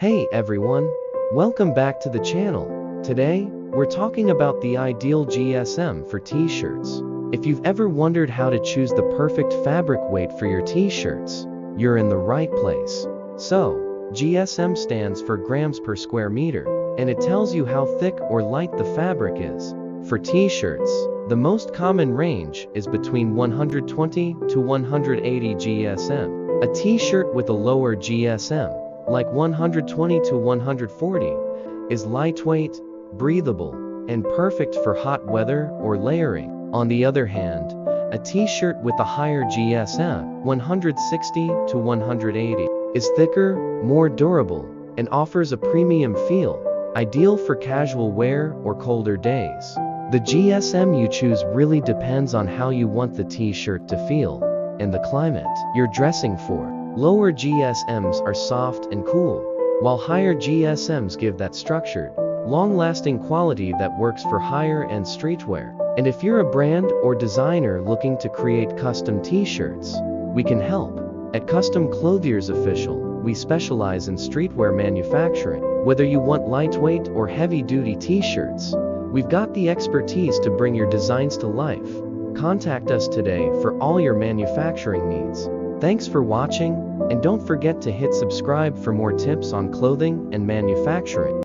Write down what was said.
Hey everyone, welcome back to the channel. Today, we're talking about the ideal GSM for t-shirts. If you've ever wondered how to choose the perfect fabric weight for your t-shirts, you're in the right place. So, GSM stands for grams per square meter, and it tells you how thick or light the fabric is. For t-shirts, the most common range is between 120 to 180 GSM. A t-shirt with a lower GSM, like 120 to 140, is lightweight, breathable, and perfect for hot weather or layering. On the other hand, a t-shirt with a higher GSM, 160 to 180, is thicker, more durable, and offers a premium feel, ideal for casual wear or colder days. The GSM you choose really depends on how you want the t-shirt to feel and the climate you're dressing for. Lower GSMs are soft and cool, while higher GSMs give that structured, long-lasting quality that works for higher-end streetwear. And if you're a brand or designer looking to create custom t-shirts, we can help. At Custom Clothiers Official, we specialize in streetwear manufacturing. Whether you want lightweight or heavy-duty t-shirts, we've got the expertise to bring your designs to life. Contact us today for all your manufacturing needs. Thanks for watching, and don't forget to hit subscribe for more tips on clothing and manufacturing.